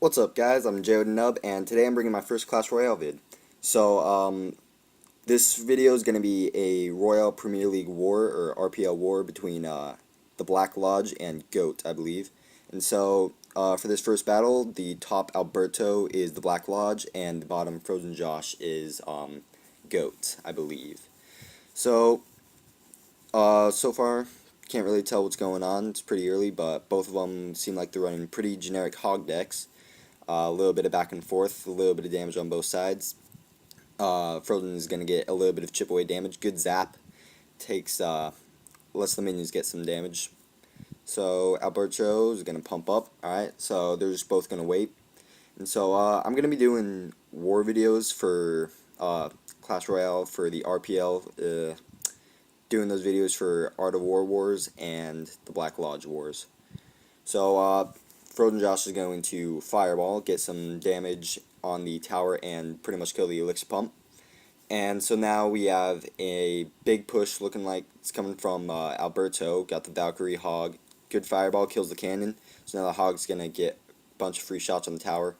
What's up, guys? I'm jodanub, and today I'm bringing my first Clash Royale vid. This video is going to be a Royal Premier League war, or RPL war, between the Black Lodge and G.O.A.T, I believe. And for this first battle, the top Alberto is the Black Lodge, and the bottom Frozen Josh is G.O.A.T, I believe. So far, can't really tell what's going on. It's pretty early, but both of them seem like they're running pretty generic hog decks. A little bit of back and forth, a little bit of damage on both sides. Frozen is going to get a little bit of chip away damage. Good zap. Takes, lets the minions get some damage. So Alberto is going to pump up. Alright, so they're just both going to wait. And I'm going to be doing war videos for Clash Royale for the RPL. Doing those videos for Art of War Wars and the Black Lodge Wars. Frozen Josh is going to Fireball, get some damage on the tower, and pretty much kill the Elixir Pump. And so now we have a big push looking like it's coming from Alberto. Got the Valkyrie Hog. Good Fireball, kills the cannon. So now the Hog's going to get a bunch of free shots on the tower.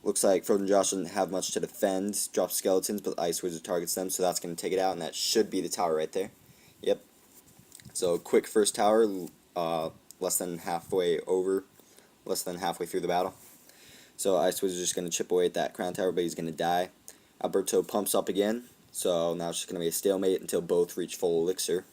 Looks like Frozen Josh doesn't have much to defend. Drops skeletons, but the Ice Wizard targets them, so that's going to take it out, and that should be the tower right there. Yep. So quick first tower, less than halfway through the battle. So Ice Wizard is just going to chip away at that crown tower, but he's going to die. Alberto pumps up again, so now it's just going to be a stalemate until both reach full elixir.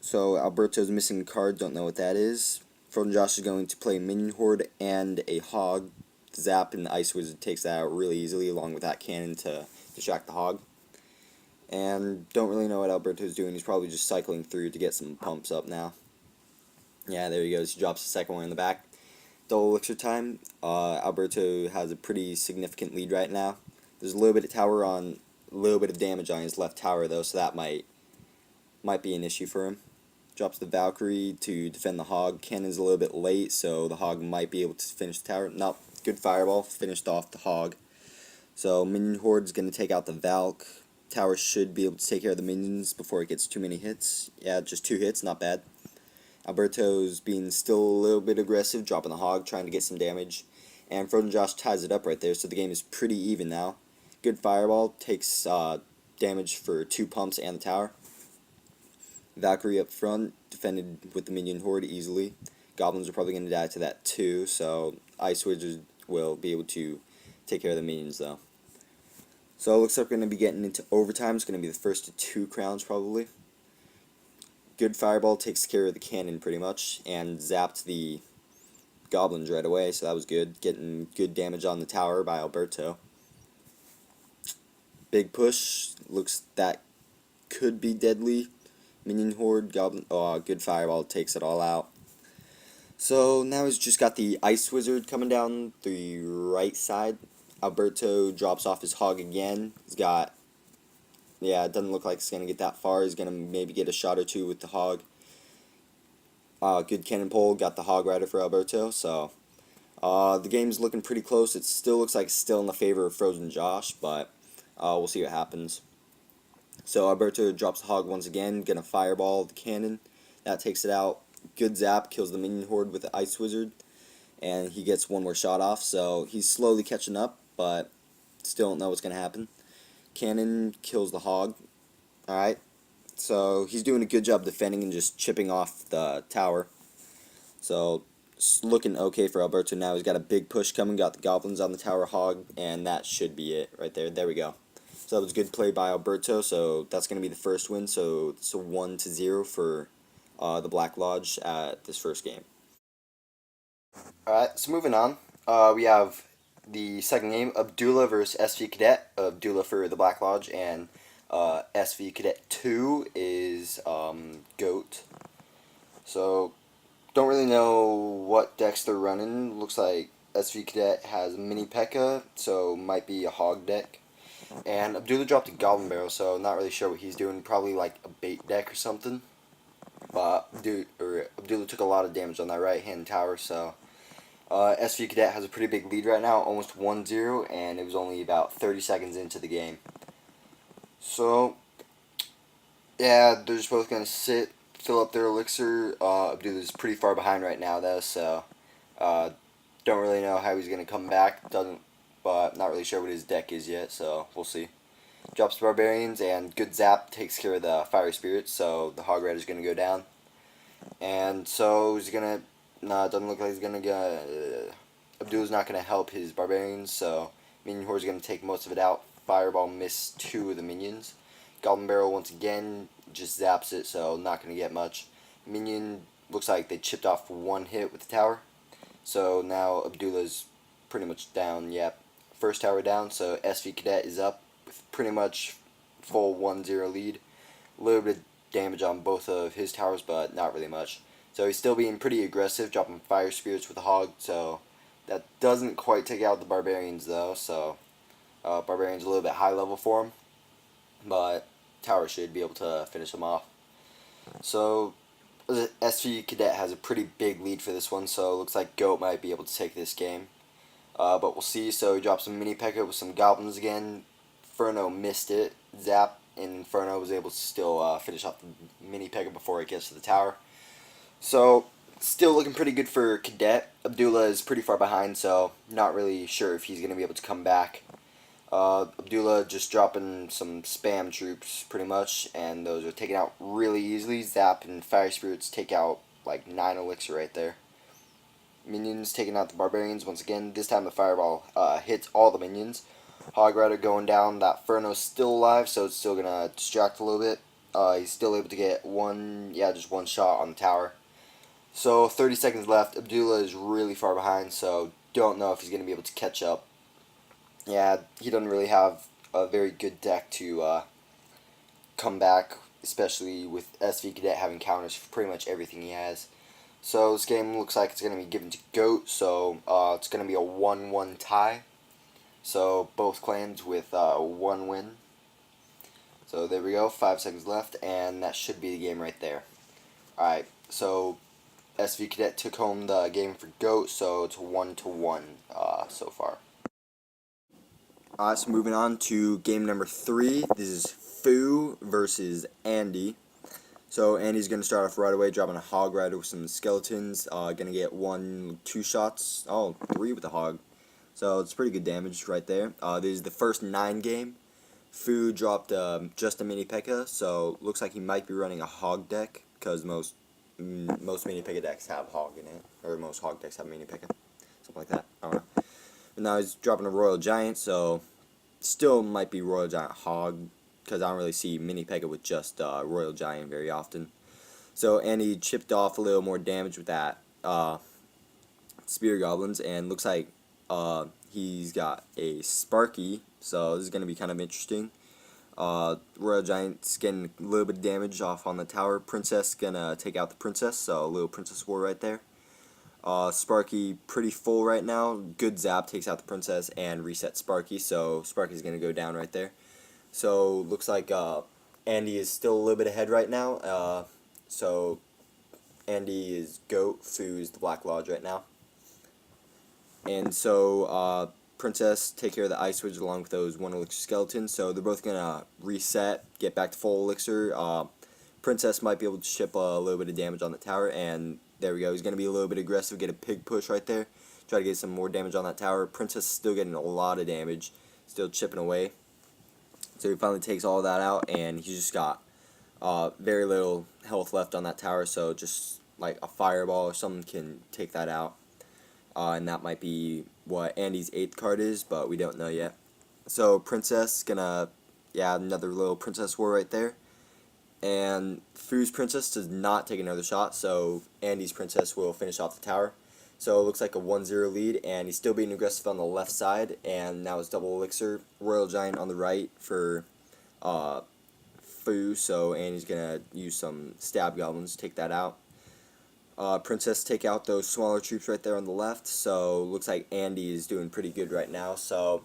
So Alberto's missing a card, don't know what that is. Frozen Josh is going to play Minion Horde and a Hog. Zap, and the Ice Wizard takes that out really easily, along with that cannon to distract the Hog. And don't really know what Alberto's doing. He's probably just cycling through to get some pumps up now. Yeah, there he goes. He drops the second one in the back. Double elixir time. Alberto has a pretty significant lead right now. There's a little bit of damage on his left tower though, so that might be an issue for him. Drops the Valkyrie to defend the Hog. Cannon's a little bit late, so the Hog might be able to finish the tower. Nope. Good Fireball. Finished off the Hog. So Minion Horde's going to take out the Valk. Tower should be able to take care of the minions before it gets too many hits. Yeah, just 2 hits, not bad. Alberto's being still a little bit aggressive, dropping the Hog, trying to get some damage. And Frozen Josh ties it up right there, so the game is pretty even now. Good Fireball, takes damage for 2 pumps and the tower. Valkyrie up front, defended with the Minion Horde easily. Goblins are probably going to die to that too, so Ice Wizard will be able to take care of the minions though. So it looks like we're going to be getting into overtime. It's going to be the first of 2 crowns probably. Good Fireball takes care of the cannon pretty much, and zapped the goblins right away, so that was good. Getting good damage on the tower by Alberto. Big push, looks that could be deadly. Minion Horde, Goblin, good Fireball takes it all out. So now he's just got the Ice Wizard coming down the right side. Alberto drops off his Hog again. He's got, yeah, it doesn't look like he's going to get that far. He's going to maybe get a shot or 2 with the Hog. Good cannon pole, got the Hog Rider for Alberto. So the game's looking pretty close. It still looks like it's still in the favor of Frozen Josh, but we'll see what happens. So Alberto drops the Hog once again, going to Fireball the cannon. That takes it out. Good zap, kills the Minion Horde with the Ice Wizard. And he gets one more shot off, so he's slowly catching up, but still don't know what's going to happen. Cannon kills the Hog. Alright, so he's doing a good job defending and just chipping off the tower. So it's looking okay for Alberto now. He's got a big push coming, got the Goblins on the tower, Hog, and that should be it right there. There we go. So that was good play by Alberto, so that's going to be the first win. So it's a 1-0 for the Black Lodge at this first game. Alright, so moving on, we have the second game, Abdullah versus SV Cadet. Abdullah for the Black Lodge, and SV Cadet 2 is G.O.A.T. So, don't really know what decks they're running. Looks like SV Cadet has Mini P.E.K.K.A, so might be a Hog deck. And Abdullah dropped a Goblin Barrel, so not really sure what he's doing. Probably like a bait deck or something. But Abdullah took a lot of damage on that right-hand tower, so SV Cadet has a pretty big lead right now, almost 1-0, and it was only about 30 seconds into the game. So, yeah, they're just both going to sit, fill up their elixir. Abdullah's pretty far behind right now, though, so Don't really know how he's going to come back. But not really sure what his deck is yet, so we'll see. Drops the Barbarians, and good zap takes care of the Fiery Spirits, so the Hog Rider is going to go down. And so he's going to... Nah, it doesn't look like he's going to get... Abdul's not going to help his Barbarians, so Minion Horde is going to take most of it out. Fireball missed 2 of the minions. Goblin Barrel once again just zaps it, so not going to get much. Minion looks like they chipped off 1 hit with the tower. So now Abdullah's pretty much down. Yep, first tower down, so SV Cadet is up with pretty much full 1-0 lead. A little bit of damage on both of his towers, but not really much. So he's still being pretty aggressive, dropping Fire Spirits with the Hog, so that doesn't quite take out the Barbarians though, so Barbarians a little bit high level for him, but Tower should be able to finish him off. So SV Cadet has a pretty big lead for this one, so it looks like G.O.A.T might be able to take this game. But we'll see. So he drops some mini P.E.K.K.A with some goblins again. Inferno missed it. Zap, and Inferno was able to still finish off the mini P.E.K.K.A before it gets to the tower. So still looking pretty good for Cadet. Abdullah is pretty far behind, so not really sure if he's going to be able to come back. Abdullah just dropping some spam troops pretty much, and those are taken out really easily. Zap and Fire Spirits take out like 9 elixir right there. Minions taking out the Barbarians once again. This time the Fireball hits all the minions. Hog Rider going down. That Inferno's still alive, so it's still going to distract a little bit. He's still able to get just one shot on the tower. So 30 seconds left. Abdullah is really far behind, so don't know if he's going to be able to catch up. Yeah, he doesn't really have a very good deck to come back, especially with SV Cadet having counters for pretty much everything he has. So this game looks like it's going to be given to G.O.A.T, so it's going to be a 1-1 tie. So both clans with 1 win. So there we go, 5 seconds left, and that should be the game right there. Alright, so SV Cadet took home the game for G.O.A.T, so it's 1-1 so far. So moving on to game number 3. This is Foo versus Andy. So Andy's going to start off right away, dropping a Hog Rider with some skeletons. Going to get 2 shots. Oh, 3 with the Hog. So it's pretty good damage right there. This is the first 9 game. Foo dropped just a mini P.E.K.K.A, so looks like he might be running a Hog deck, because most mini P.E.K.K.A decks have Hog in it, or most Hog decks have mini P.E.K.K.A. Something like that. I don't know. And now he's dropping a Royal Giant, so still might be Royal Giant Hog, because I don't really see mini P.E.K.K.A with just Royal Giant very often. So Andy chipped off a little more damage with that Spear Goblins, and looks like he's got a Sparky, so this is going to be kind of interesting. Royal Giant's getting a little bit of damage off on the tower. Princess gonna take out the Princess, so a little Princess War right there. Sparky pretty full right now. Good zap takes out the Princess and resets Sparky, so Sparky's gonna go down right there. So looks like Andy is still a little bit ahead right now. So Andy is G.O.A.T, Foo's the Black Lodge right now. And so Princess take care of the Ice Wizard along with those 1 elixir skeletons. So they're both gonna reset, get back to full elixir. Princess might be able to chip a little bit of damage on the tower, and there we go. He's gonna be a little bit aggressive, get a pig push right there, try to get some more damage on that tower. Princess is still getting a lot of damage, still chipping away. So he finally takes all that out, and he's just got very little health left on that tower. So just like a fireball or something can take that out. And that might be what Andy's 8th card is, but we don't know yet. So Princess gonna, another little Princess War right there. And Foo's Princess does not take another shot, so Andy's Princess will finish off the tower. So it looks like a 1-0 lead, and he's still being aggressive on the left side, and now it's double elixir. Royal Giant on the right for Foo, so Andy's gonna use some stab goblins to take that out. Princess take out those smaller troops right there on the left, so looks like Andy is doing pretty good right now. So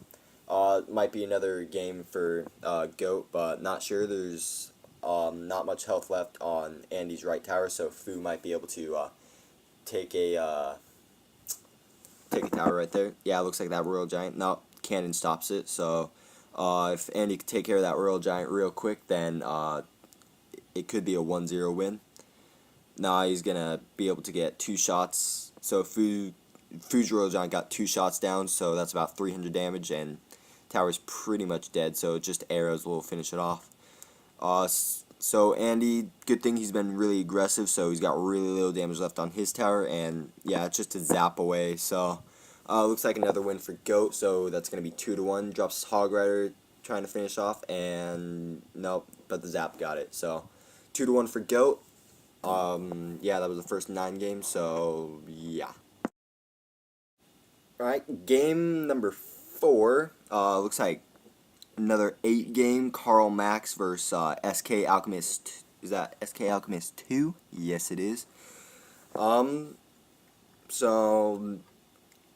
might be another game for G.O.A.T, but not sure. There's not much health left on Andy's right tower, so Foo might be able to take a tower right there. Yeah, it looks like that Royal Giant. No, cannon stops it. So if Andy could take care of that Royal Giant real quick, then it could be a 1-0 win. Now he's gonna be able to get 2 shots. So Foo Fuji Royal Giant got 2 shots down, so that's about 300 damage, and tower's pretty much dead, so just arrows will finish it off. So Andy, good thing he's been really aggressive, so he's got really little damage left on his tower, and yeah, it's just a zap away. So looks like another win for G.O.A.T, so that's going to be 2-1. Drops Hog Rider trying to finish off, and nope, but the zap got it. So 2-1 for G.O.A.T. Yeah, that was the first 9 games, so yeah. Alright, game number 4. Looks like another 8 game. Karl Max versus SK Alchemist. Is that SK Alchemist 2? Yes, it is. So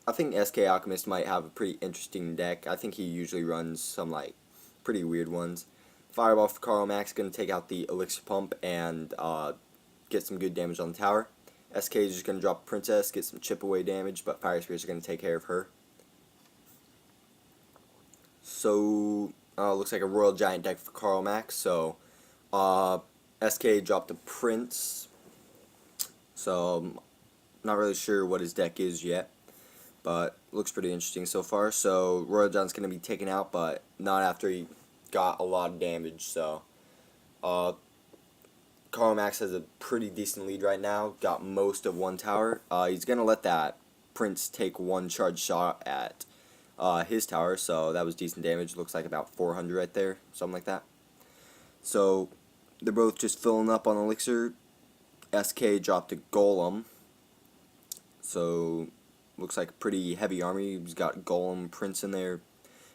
I think SK Alchemist might have a pretty interesting deck. I think he usually runs some like pretty weird ones. Fireball for Karl Max, gonna take out the Elixir Pump and get some good damage on the tower. SK is just gonna drop Princess, get some chip away damage, but Fire Spirits are gonna take care of her. So looks like a Royal Giant deck for Karl Max. So SK dropped a Prince. So I'm not really sure what his deck is yet, but looks pretty interesting so far. So Royal Giant's gonna be taken out, but not after he got a lot of damage. So Karl Max has a pretty decent lead right now. Got most of one tower. He's gonna let that Prince take 1 charge shot at his tower, so that was decent damage. Looks like about 400 right there, something like that. So they're both just filling up on Elixir. SK dropped a Golem, so looks like a pretty heavy army. He's got Golem, Prince in there.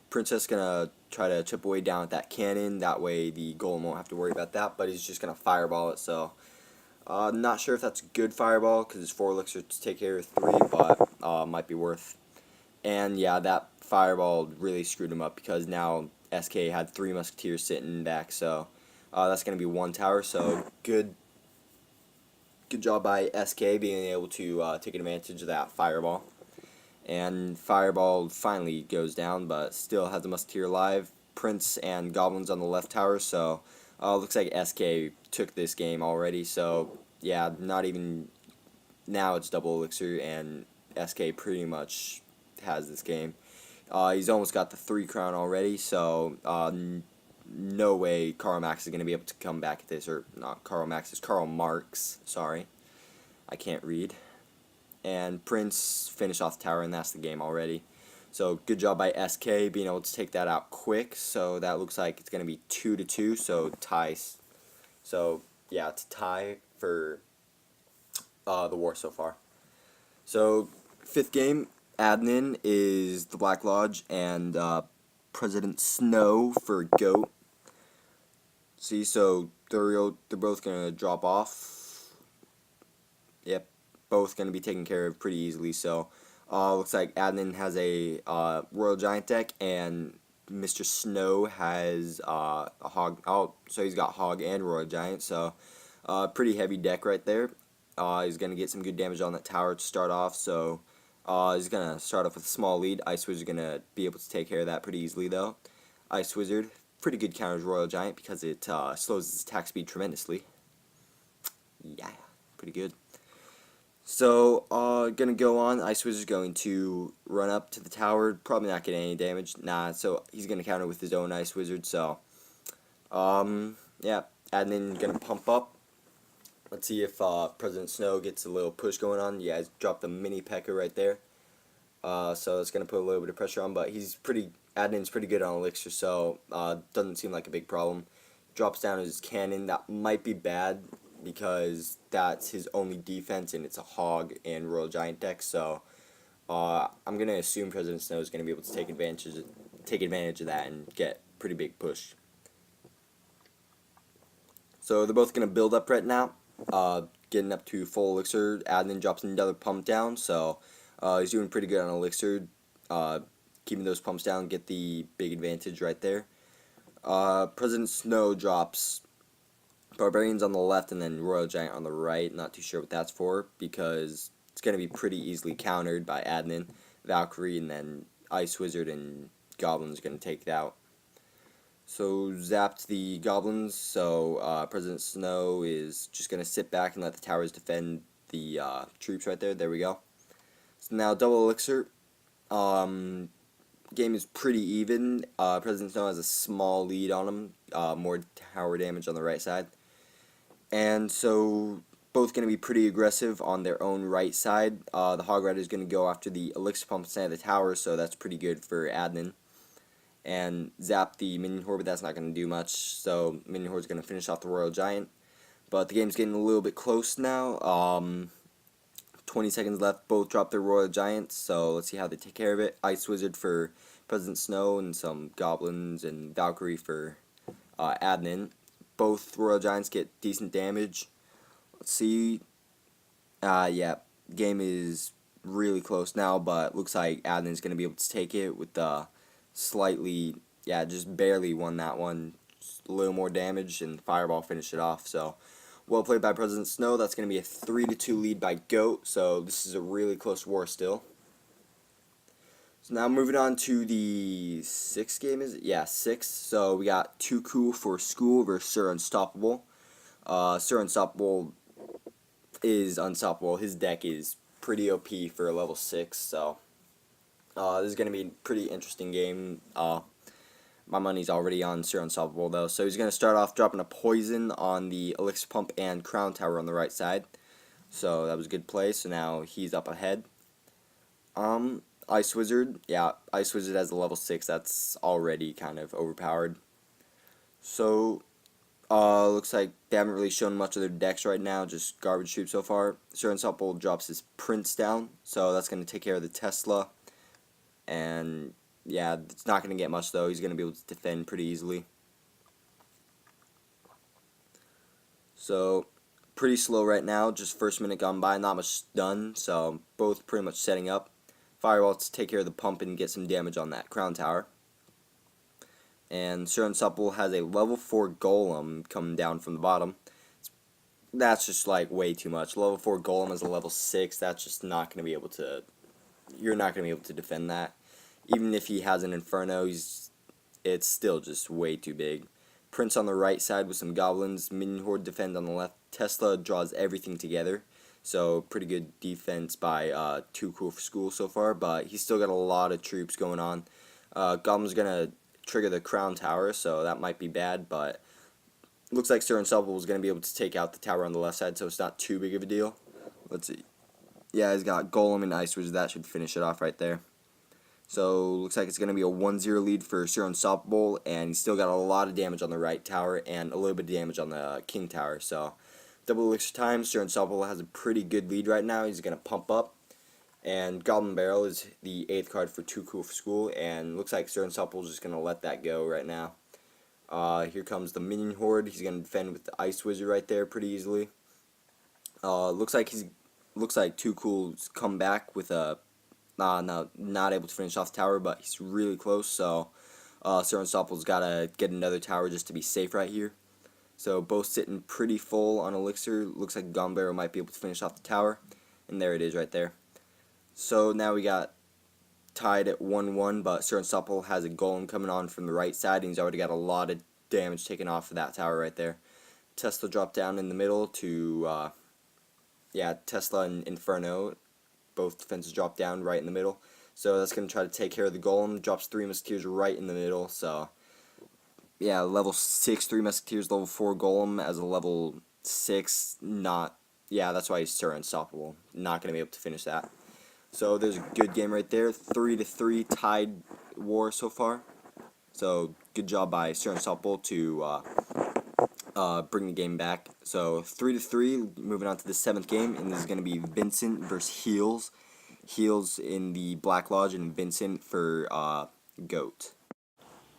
Princess gonna try to chip away down at that cannon. That way the Golem won't have to worry about that, but he's just gonna fireball it. So not sure if that's a good fireball because it's 4 Elixir to take care of 3, but might be worth. And yeah, that fireball really screwed him up because now SK had 3 Musketeers sitting back, so that's going to be 1 tower, so good job by SK being able to take advantage of that fireball. And fireball finally goes down, but still has a Musketeer alive. Prince and Goblins on the left tower, so looks like SK took this game already, so yeah, not even, now it's double Elixir, and SK pretty much has this game. He's almost got the 3 crown already, so no way Karl Max is going to be able to come back at this, or not Karl Max, it's Karl Marx, sorry, I can't read. And Prince finished off the tower, and that's the game already. So good job by SK being able to take that out quick. So that looks like it's going to be 2-2, so ties. So yeah, it's a tie for the war so far. So 5th game, Admin is the Black Lodge, and President Snow for G.O.A.T. See, so they're both going to drop off. Yep, both going to be taken care of pretty easily. So looks like Admin has a Royal Giant deck, and Mr. Snow has a Hog. Oh, so he's got Hog and Royal Giant, so pretty heavy deck right there. He's going to get some good damage on that tower to start off, so he's going to start off with a small lead. Ice Wizard is going to be able to take care of that pretty easily, though. Ice Wizard, pretty good counter to Royal Giant because it slows its attack speed tremendously. Yeah, pretty good. So, gonna go on. Ice Wizard's going to run up to the tower, probably not get any damage. Nah, so he's gonna counter with his own Ice Wizard, so, yeah, Admin gonna pump up. Let's see if President Snow gets a little push going on. Yeah, he's dropped a mini P.E.K.K.A right there. So it's going to put a little bit of pressure on, but Admin's pretty good on Elixir, so doesn't seem like a big problem. Drops down his cannon. That might be bad because that's his only defense, and it's a Hog and Royal Giant deck, so I'm going to assume President Snow is going to be able to take advantage of that and get pretty big push. So they're both going to build up right now. Getting up to full Elixir. Admin drops another pump down, so he's doing pretty good on Elixir. Keeping those pumps down, get the big advantage right there. President Snow drops Barbarians on the left and then Royal Giant on the right. Not too sure what that's for because it's going to be pretty easily countered by Admin, Valkyrie, and then Ice Wizard and Goblins are going to take it out. So zapped the Goblins, so President Snow is just going to sit back and let the towers defend the troops right there. There we go. Now, double elixir. Game is pretty even. President Snow has a small lead on him, more tower damage on the right side. And so, both going to be pretty aggressive on their own right side. The Hog Rider is going to go after the elixir pump inside of the tower, so that's pretty good for admin. And zap the minion horde, but that's not going to do much. So, minion horde is going to finish off the Royal Giant. But the game's getting a little bit close now. 20 seconds left. Both drop their Royal Giants, so let's see how they take care of it. Ice Wizard for President Snow and some Goblins and Valkyrie for admin. Both Royal Giants get decent damage. Let's see. Yeah, game is really close now, but looks like admin's going to be able to take it with slightly, yeah, just barely won that one. Just a little more damage, and Fireball finished it off, so well played by President Snow. That's going to be a 3-2 lead by G.O.A.T, so this is a really close war still. So now moving on to the 6th game, is it? Yeah, 6th. So we got Too Cool for School versus Sir Unstoppable. Sir Unstoppable is unstoppable. His deck is pretty OP for a level 6, so this is going to be a pretty interesting game. My money's already on Sir Unstoppable, though. So he's going to start off dropping a poison on the Elixir Pump and Crown Tower on the right side. So that was a good play. So now he's up ahead. Ice Wizard. Yeah, Ice Wizard has a level 6. That's already kind of overpowered. So, looks like they haven't really shown much of their decks right now. Just garbage troops so far. Sir Unstoppable drops his Prince down. So that's going to take care of the Tesla. And yeah, it's not going to get much, though. He's going to be able to defend pretty easily. So, pretty slow right now. Just first minute gone by. Not much done. So, both pretty much setting up. Firewall to take care of the pump and get some damage on that Crown Tower. And Sir Unstoppable has a level 4 Golem coming down from the bottom. That's just like way too much. Level 4 Golem is a level 6. That's just not going to be able to... You're not going to be able to defend that. Even if he has an Inferno, it's still just way too big. Prince on the right side with some Goblins. Minion Horde defend on the left. Tesla draws everything together. So pretty good defense by Too Cool for School so far. But he's still got a lot of troops going on. Goblin's going to trigger the Crown Tower, so that might be bad. But looks like Sir Unstoppable is going to be able to take out the tower on the left side, so it's not too big of a deal. Let's see. Yeah, he's got Golem and Ice Wizard. That should finish it off right there. So, looks like it's going to be a 1-0 lead for Sir Unstoppable, and he's still got a lot of damage on the right tower and a little bit of damage on the King Tower. So, double elixir time. Sir Unstoppable has a pretty good lead right now. He's going to pump up. And Goblin Barrel is the 8th card for Too Cool for School, and looks like Sir Unstoppable is just going to let that go right now. Here comes the Minion Horde. He's going to defend with the Ice Wizard right there pretty easily. Looks like Too Cool's come back with a... no, not able to finish off the tower, but he's really close, so Sir Unstoppable's got to get another tower just to be safe right here. So both sitting pretty full on elixir. Looks like Gunbarrel might be able to finish off the tower, and there it is right there. So now we got tied at 1-1, but Sir Unstoppable has a Golem coming on from the right side, and he's already got a lot of damage taken off of that tower right there. Tesla dropped down in the middle to, yeah, Tesla and Inferno. Both defenses drop down right in the middle. So that's going to try to take care of the Golem. Drops 3 Musketeers right in the middle. So, yeah, level 6 3 Musketeers, level 4 Golem as a level 6. Not, yeah, that's why he's Sir Unstoppable. Not going to be able to finish that. So there's a good game right there. 3-3 tied war so far. So good job by Sir Unstoppable to bring the game back. So 3-3, moving on to the 7th game, and this is going to be Vincent versus Heels. Heels in the Black Lodge and Vincent for G.O.A.T.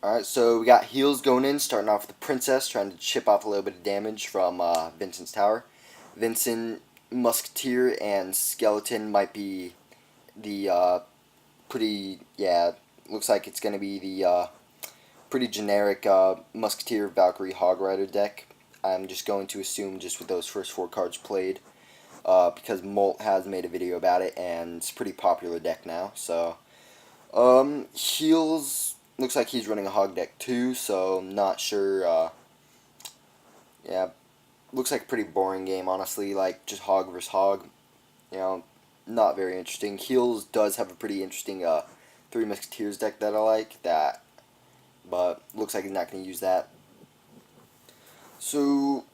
Alright, so we got Heels going in, starting off with the Princess, trying to chip off a little bit of damage from Vincent's tower. Vincent, Musketeer, and Skeleton might be the pretty, yeah, looks like it's going to be the pretty generic Musketeer Valkyrie Hog Rider deck. I'm just going to assume just with those first 4 cards played, because Molt has made a video about it, and it's a pretty popular deck now. So, Heels looks like he's running a Hog deck too, so not sure, yeah, looks like a pretty boring game, honestly, like just Hog versus Hog, you know. not very interesting. Heels does have a pretty interesting Three Musketeers deck that I like, but looks like he's not going to use that. So,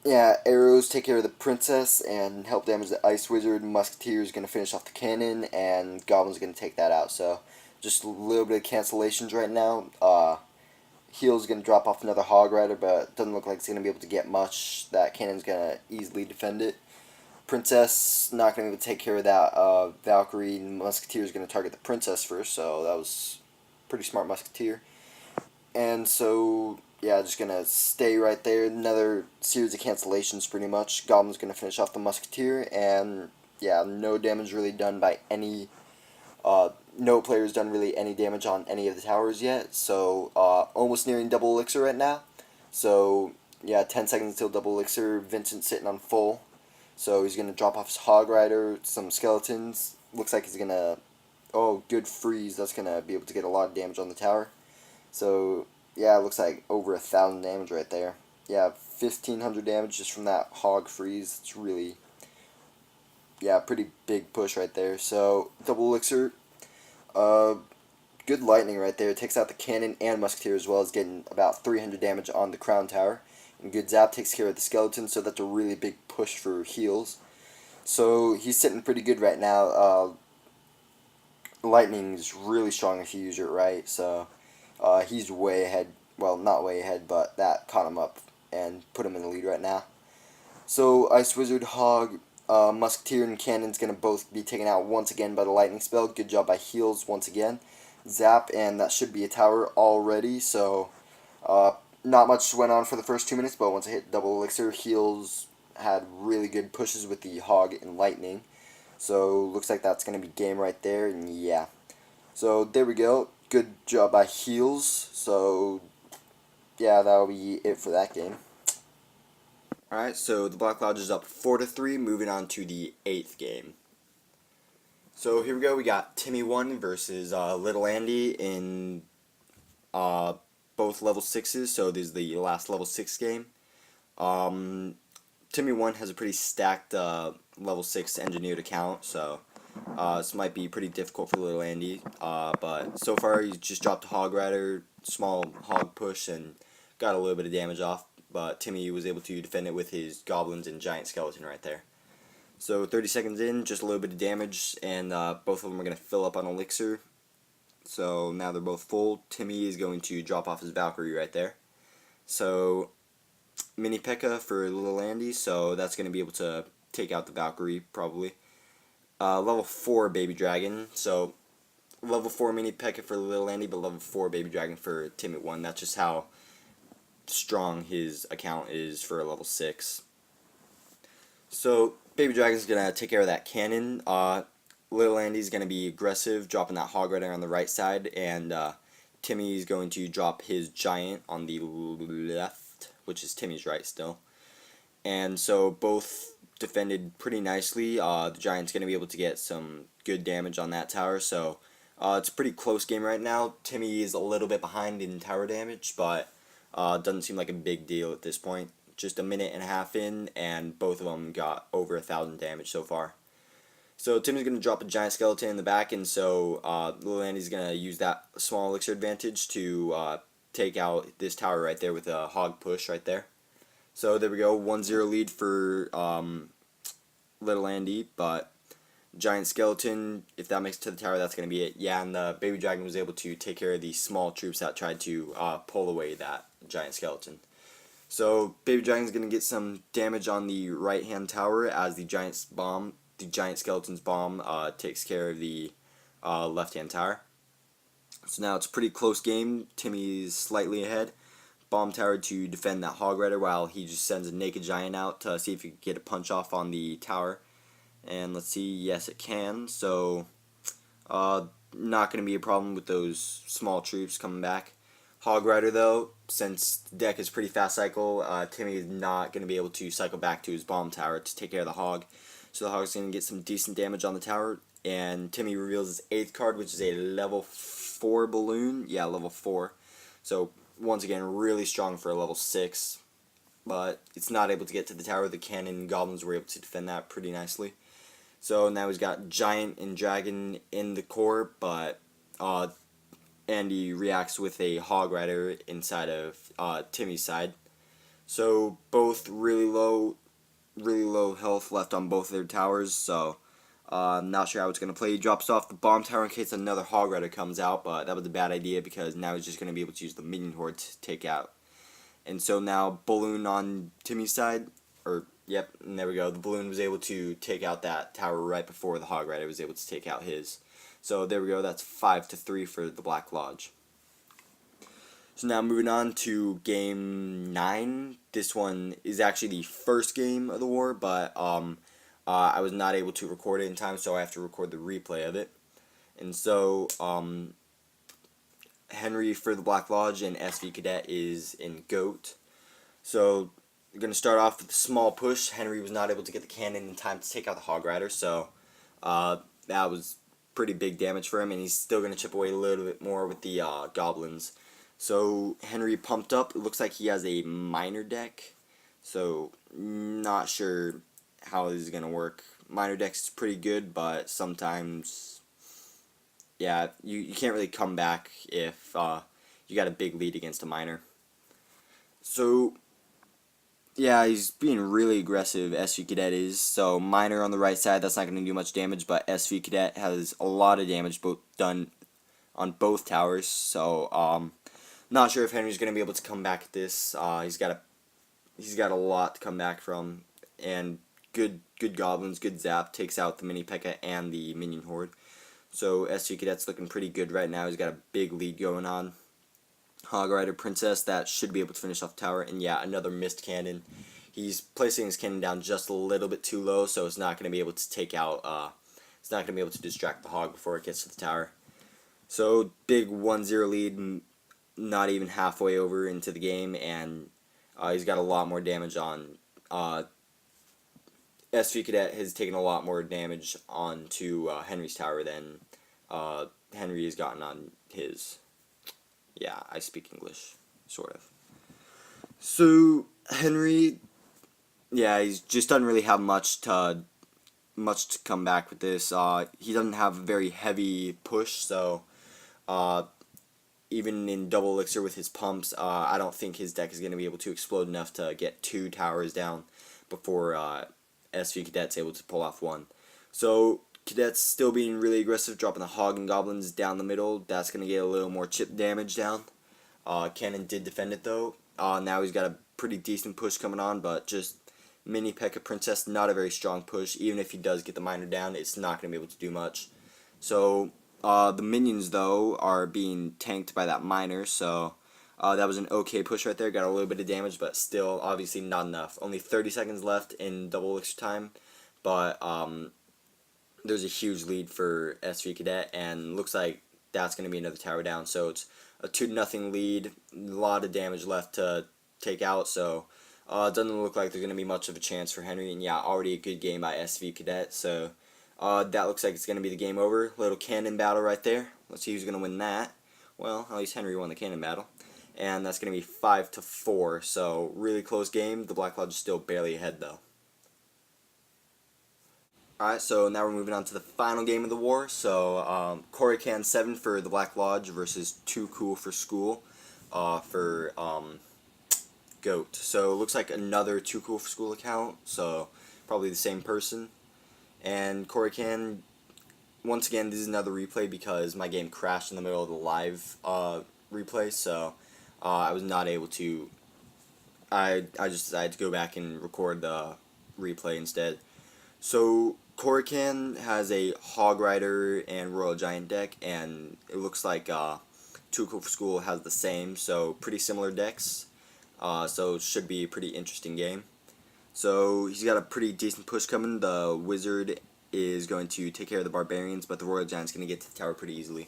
yeah, arrows take care of the princess and help damage the ice wizard. Musketeer is going to finish off the cannon, and Goblin's going to take that out. So, just a little bit of cancellations right now. Heel's going to drop off another Hog Rider, but it doesn't look like it's going to be able to get much. That cannon's going to easily defend it. Princess not going to be able to take care of that. Valkyrie and Musketeer is going to target the princess first, so that was pretty smart Musketeer. And so, yeah, just going to stay right there. Another series of cancellations, pretty much. Goblin's going to finish off the Musketeer, and yeah, no damage really done by any. No player's done really any damage on any of the towers yet, so almost nearing double elixir right now. So, yeah, 10 seconds until double elixir. Vincent sitting on full. So he's going to drop off his Hog Rider, some skeletons. Looks like he's going to... Oh, good freeze. That's going to be able to get a lot of damage on the tower. So, yeah, it looks like over 1,000 damage right there. Yeah, 1,500 damage just from that Hog freeze. It's really... Yeah, pretty big push right there. So, double elixir. Good lightning right there. It takes out the cannon and musketeer as well as getting about 300 damage on the crown tower. And good zap takes care of the skeleton, so that's a really big push for heals. So he's sitting pretty good right now. Lightning is really strong if you use it right, so he's way ahead. Well, not way ahead, but that caught him up and put him in the lead right now. So Ice Wizard, Hog, Musketeer, and Cannon's going to both be taken out once again by the Lightning spell. Good job by Heals once again. Zap, and that should be a tower already, so not much went on for the first 2 minutes, but once I hit double elixir, Heals had really good pushes with the Hog and Lightning. So looks like that's going to be game right there, and yeah. So there we go. Good job by Heals. So yeah, that'll be it for that game. Alright, so the Black Lodge is up 4-3, moving on to the 8th game. So here we go, we got Timmy 1 versus Little Andy in both level 6s, so this is the last level 6 game. Timmy 1 has a pretty stacked level 6 engineered account, so this might be pretty difficult for Little Andy, but so far he's just dropped a Hog Rider, small Hog push, and got a little bit of damage off, but Timmy was able to defend it with his Goblins and Giant Skeleton right there. So 30 seconds in, just a little bit of damage, and both of them are going to fill up on Elixir. So now they're both full. Timmy is going to drop off his Valkyrie right there. So Mini P.E.K.K.A. for Little Andy, so that's going to be able to take out the Valkyrie, probably. Level 4 Baby Dragon, so level 4 Mini P.E.K.K.A. for Little Andy, but level 4 Baby Dragon for Timmy 1. That's just how strong his account is for a level 6. So Baby Dragon's going to take care of that cannon. Little Andy's going to be aggressive, dropping that Hog Rider on the right side, and Timmy's going to drop his Giant on the left, which is Timmy's right still. And so both defended pretty nicely. The Giant's going to be able to get some good damage on that tower, so it's a pretty close game right now. Timmy is a little bit behind in tower damage, but doesn't seem like a big deal at this point. Just a minute and a half in, and both of them got over 1,000 damage so far. So Timmy's going to drop a Giant Skeleton in the back, and so Little Andy's going to use that small elixir advantage to take out this tower right there with a Hog push right there. So there we go, 1-0 lead for Little Andy, but Giant Skeleton, if that makes it to the tower, that's going to be it. Yeah, and the Baby Dragon was able to take care of the small troops that tried to pull away that Giant Skeleton. So Baby Dragon's going to get some damage on the right-hand tower as the Giant Skeleton's bomb takes care of the left-hand tower. So now it's a pretty close game. Timmy's slightly ahead. Bomb tower to defend that Hog Rider while he just sends a Naked Giant out to see if he can get a punch off on the tower. And let's see, yes it can. So not going to be a problem with those small troops coming back. Hog Rider though, since the deck is pretty fast cycle, Timmy is not going to be able to cycle back to his bomb tower to take care of the Hog. So the Hog's going to get some decent damage on the tower, and Timmy reveals his 8th card, which is a level 4 balloon. Yeah, level 4. So once again, really strong for a level 6, but it's not able to get to the tower. The cannon and goblins were able to defend that pretty nicely. So now he's got Giant and Dragon in the core, but Andy reacts with a Hog Rider inside of Timmy's side. So both really low health left on both of their towers. So I'm not sure how it's going to play. He drops off the bomb tower in case another Hog Rider comes out, but that was a bad idea because now he's just going to be able to use the minion horde to take out. And so now Balloon on Timmy's side, yep, and there we go. The Balloon was able to take out that tower right before the Hog Rider was able to take out his. So there we go. That's 5-3 for the Black Lodge. So now moving on to game 9. This one is actually the first game of the war, but I was not able to record it in time, so I have to record the replay of it. And so Henry for the Black Lodge and SV Cadet is in G.O.A.T. So we're going to start off with a small push. Henry was not able to get the cannon in time to take out the Hog Rider, so that was pretty big damage for him, and he's still going to chip away a little bit more with the goblins. So Henry pumped up. It looks like he has a miner deck, so not sure how this is going to work. Miner deck's pretty good, but sometimes, yeah, you can't really come back if you got a big lead against a miner. So yeah, he's being really aggressive, SV Cadet is. So miner on the right side, that's not going to do much damage, but SV Cadet has a lot of damage done on both towers. So not sure if Henry's going to be able to come back at this. He's got a lot to come back from, and good goblins, good zap takes out the mini P.E.K.K.A. and the minion horde. So SV Cadet's looking pretty good right now. He's got a big lead going on. Hog Rider Princess, that should be able to finish off the tower, and yeah, another missed cannon. He's placing his cannon down just a little bit too low, so it's not going to be able to take out. It's not going to be able to distract the hog before it gets to the tower. So big 1-0 lead, not even halfway over into the game, and he's got a lot more damage on. SV Cadet has taken a lot more damage onto Henry's tower than Henry has gotten on his. Yeah, I speak English, sort of. So Henry, yeah, he just doesn't really have much to come back with this. He doesn't have a very heavy push, so even in double elixir with his pumps, I don't think his deck is going to be able to explode enough to get 2 towers down before SV Cadet's able to pull off 1. So Cadet's still being really aggressive, dropping the Hog and Goblins down the middle. That's going to get a little more chip damage down. Cannon did defend it though. Now he's got a pretty decent push coming on, but just mini P.E.K.K.A. Princess, not a very strong push. Even if he does get the miner down, it's not going to be able to do much. So the minions though are being tanked by that miner, so that was an okay push right there. Got a little bit of damage, but still obviously not enough. Only 30 seconds left in double elixir time, but there's a huge lead for SV Cadet, and looks like that's going to be another tower down. So it's a 2-0 lead, a lot of damage left to take out, so it doesn't look like there's going to be much of a chance for Henry, and yeah, already a good game by SV Cadet, so that looks like it's going to be the game over. Little cannon battle right there. Let's see who's going to win that. Well, at least Henry won the cannon battle, and that's going to be 5-4, so really close game. The Black Lodge is still barely ahead though. Alright, so now we're moving on to the final game of the war. So, Corey 7 for the Black Lodge versus Too Cool for School for G.O.A.T. So, it looks like another Too Cool for School account, so probably the same person. And Corey, once again, this is another replay because my game crashed in the middle of the live replay, so I was not able to. I just decided to go back and record the replay instead. So Corrican has a Hog Rider and Royal Giant deck, and it looks like Too Cool for School has the same, so pretty similar decks. So it should be a pretty interesting game. So he's got a pretty decent push coming. The Wizard is going to take care of the Barbarians, but the Royal Giant's going to get to the tower pretty easily.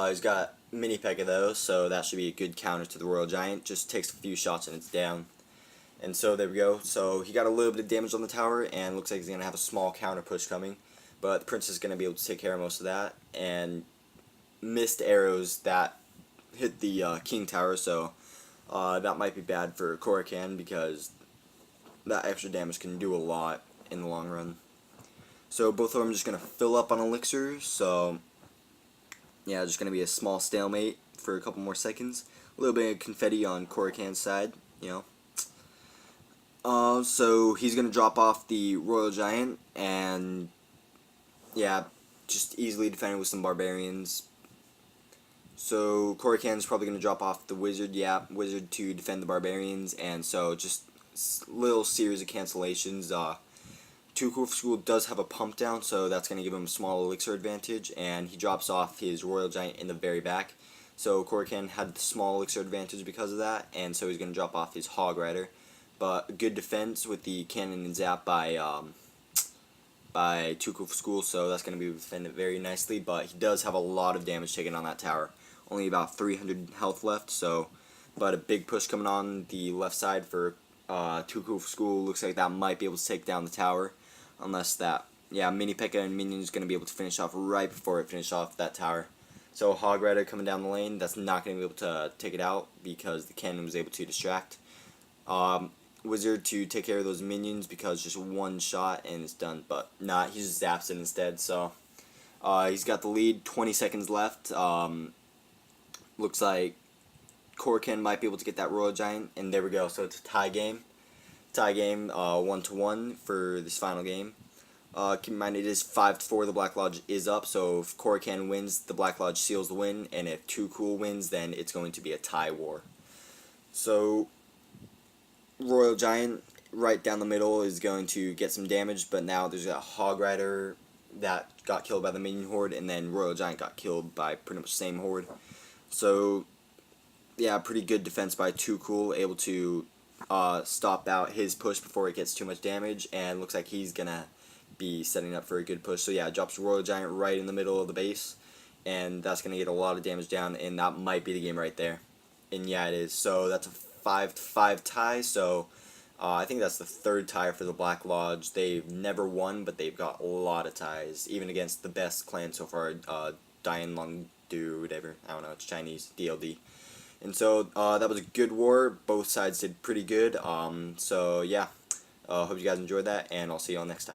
He's got mini P.E.K.K.A. though, so that should be a good counter to the Royal Giant. Just takes a few shots and it's down. And so there we go. So he got a little bit of damage on the tower, and looks like he's going to have a small counter push coming. But the Princess is going to be able to take care of most of that. And missed arrows that hit the King Tower, so that might be bad for Corrican because that extra damage can do a lot in the long run. So both of them are just going to fill up on elixir, so yeah, just going to be a small stalemate for a couple more seconds. A little bit of confetti on Korakan's side, you know. So he's going to drop off the Royal Giant, and yeah, just easily defended with some barbarians. So Korakan's probably going to drop off the Wizard, yeah, Wizard to defend the barbarians, and so just little series of cancellations. Too Cool for School does have a pump down, so that's going to give him a small elixir advantage, and he drops off his Royal Giant in the very back. So Korakan had the small elixir advantage because of that, and so he's going to drop off his Hog Rider. But good defense with the cannon and zap by Too Cool for School, so that's going to be defended very nicely. But he does have a lot of damage taken on that tower. Only about 300 health left, so but a big push coming on the left side for Too Cool for School. Looks like that might be able to take down the tower. Unless that, yeah, Mini P.E.K.K.A. and Minion is going to be able to finish off right before it finishes off that tower. So Hog Rider coming down the lane, that's not going to be able to take it out because the cannon was able to distract. Wizard to take care of those minions because just one shot and it's done, but not, he just zaps it instead. So he's got the lead, 20 seconds left. Looks like Korakan might be able to get that Royal Giant, and there we go. So it's a tie game. 1-1 for this final game. Keep in mind it is 5-4. The Black Lodge is up, so if Korakan wins, the Black Lodge seals the win, and if Too Cool wins, then it's going to be a tie war. So Royal Giant right down the middle is going to get some damage, but now there's a Hog Rider that got killed by the Minion Horde, and then Royal Giant got killed by pretty much the same Horde. So yeah, pretty good defense by Too Cool, able to stop out his push before it gets too much damage, and looks like he's gonna be setting up for a good push. So yeah, drops Royal Giant right in the middle of the base, and that's gonna get a lot of damage down, and that might be the game right there. And yeah, it is. So that's a 5-5 tie. So I think that's the third tie for the Black Lodge. They've never won, but they've got a lot of ties, even against the best clan so far, Dian Long Du, whatever. I don't know. It's Chinese, DLD. And so that was a good war. Both sides did pretty good. So yeah, hope you guys enjoyed that, and I'll see you all next time.